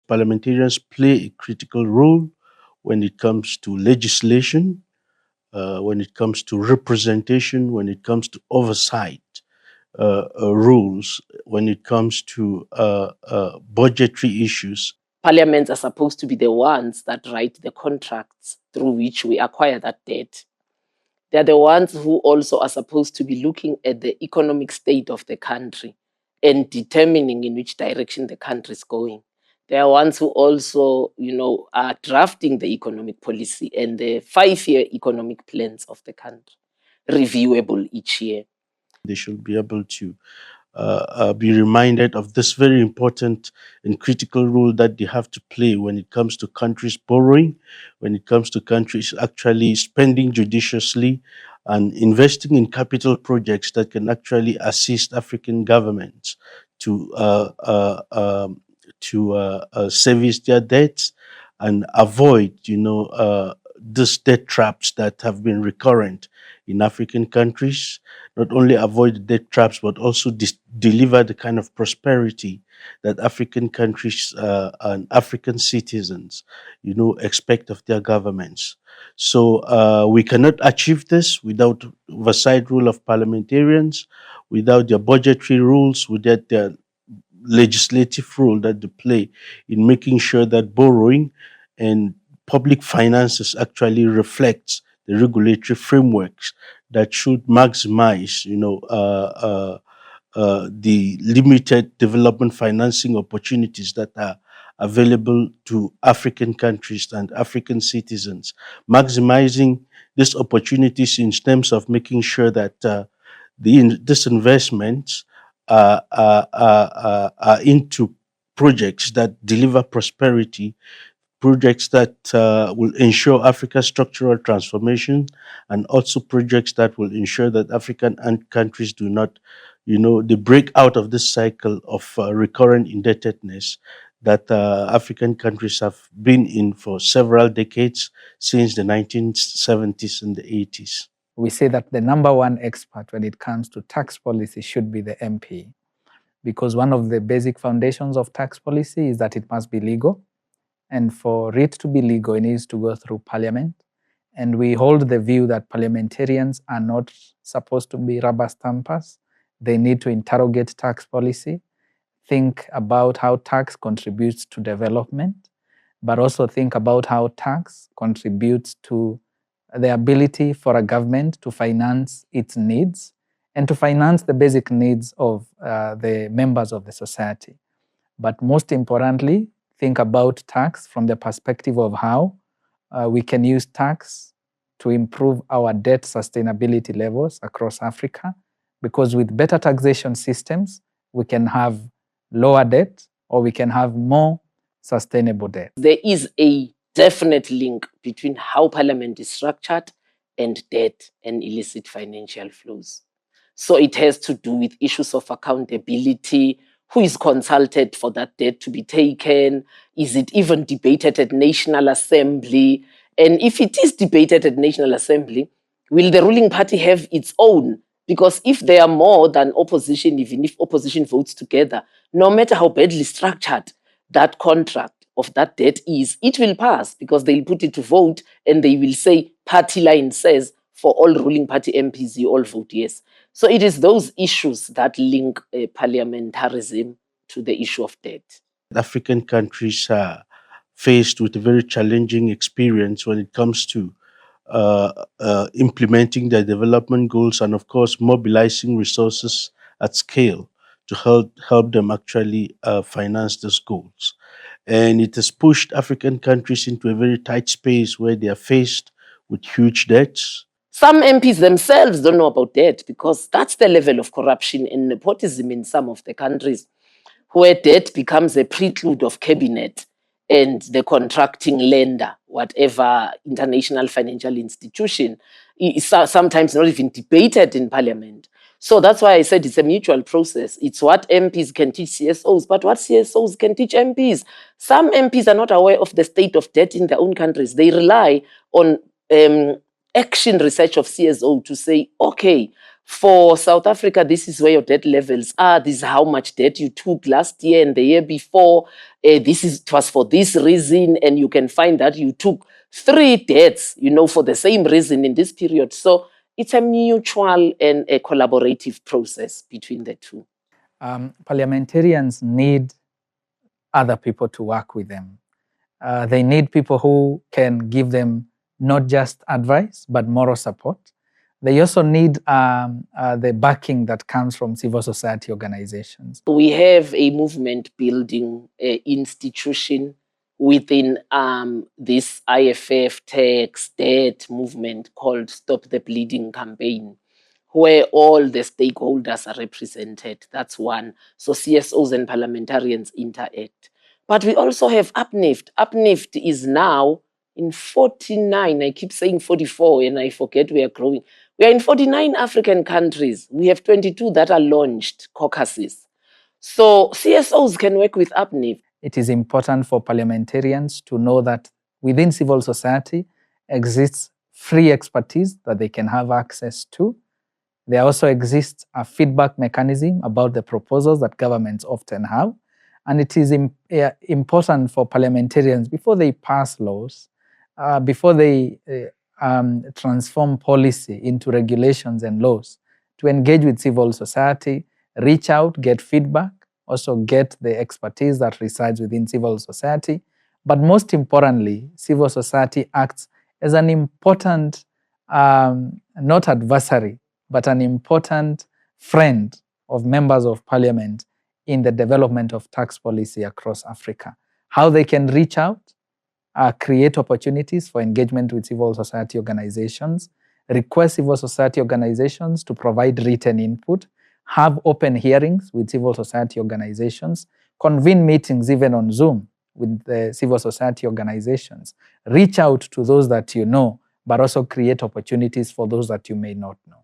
parliamentarians play a critical role when it comes to legislation, when it comes to representation, when it comes to oversight rules, when it comes to budgetary issues. Parliaments are supposed to be the ones that write the contracts through which we acquire that debt. They're the ones who also are supposed to be looking at the economic state of the country and determining in which direction the country is going. They are ones who also, are drafting the economic policy and the 5-year economic plans of the country, reviewable each year. They should be able to be reminded of this very important and critical role that they have to play when it comes to countries borrowing, when it comes to countries actually spending judiciously and investing in capital projects that can actually assist African governments to service their debts and avoid, these debt traps that have been recurrent in African countries. Not only avoid the debt traps, but also deliver the kind of prosperity that African countries and African citizens, expect of their governments. So we cannot achieve this without oversight rule of parliamentarians, without their budgetary rules, without their legislative role that they play in making sure that borrowing and public finances actually reflects the regulatory frameworks that should maximize, the limited development financing opportunities that are available to African countries and African citizens, maximizing these opportunities in terms of making sure that this investments are into projects that deliver prosperity, projects that will ensure Africa's structural transformation, and also projects that will ensure that African countries do not, they break out of this cycle of recurrent indebtedness that African countries have been in for several decades since the 1970s and the 80s. We say that the number one expert when it comes to tax policy should be the MP, because one of the basic foundations of tax policy is that it must be legal. And for it to be legal, it needs to go through Parliament. And we hold the view that parliamentarians are not supposed to be rubber stampers. They need to interrogate tax policy, think about how tax contributes to development, but also think about how tax contributes to the ability for a government to finance its needs and to finance the basic needs of the members of the society. But most importantly, think about tax from the perspective of how we can use tax to improve our debt sustainability levels across Africa, because with better taxation systems, we can have lower debt or we can have more sustainable debt. There is a definite link between how Parliament is structured and debt and illicit financial flows. So it has to do with issues of accountability. Who is consulted for that debt to be taken? Is it even debated at National Assembly? And if it is debated at National Assembly, will the ruling party have its own? Because if they are more than opposition, even if opposition votes together, no matter how badly structured that contract of that debt is, it will pass because they'll put it to vote and they will say, party line says, for all ruling party MPs, you all vote yes. So it is those issues that link parliamentarism to the issue of debt. African countries are faced with a very challenging experience when it comes to implementing their development goals and, of course, mobilizing resources at scale to help them actually finance those goals. And it has pushed African countries into a very tight space where they are faced with huge debts. Some MPs themselves don't know about debt because that's the level of corruption and nepotism in some of the countries where debt becomes a prelude of cabinet and the contracting lender, whatever international financial institution, is sometimes not even debated in Parliament. So that's why I said it's a mutual process. It's what MPs can teach CSOs, but what CSOs can teach MPs. Some MPs are not aware of the state of debt in their own countries. They rely on action research of CSO to say, okay, For South Africa, this is where your debt levels are. This is how much debt you took last year and the year before. It was for this reason, and you can find that you took 3 debts, for the same reason in this period. So it's a mutual and a collaborative process between the two. Parliamentarians need other people to work with them. They need people who can give them not just advice, but moral support. They also need the backing that comes from civil society organizations. We have a movement building institution within this IFF tax debt movement called Stop the Bleeding campaign, where all the stakeholders are represented. That's one. So CSOs and parliamentarians interact. But we also have UPNIFT. UPNIFT is now in 49. I keep saying 44 and I forget we are growing. We are in 49 African countries. We have 22 that are launched caucuses. So CSOs can work with UPNIFT. It is important for parliamentarians to know that within civil society exists free expertise that they can have access to. There also exists a feedback mechanism about the proposals that governments often have. And it is important for parliamentarians, before they pass laws, before they transform policy into regulations and laws, to engage with civil society, reach out, get feedback, also get the expertise that resides within civil society. But most importantly, civil society acts as an important, not adversary, but an important friend of members of parliament in the development of tax policy across Africa. How they can reach out, create opportunities for engagement with civil society organizations, request civil society organizations to provide written input, have open hearings with civil society organizations, convene meetings even on Zoom with the civil society organizations, reach out to those that you know, but also create opportunities for those that you may not know.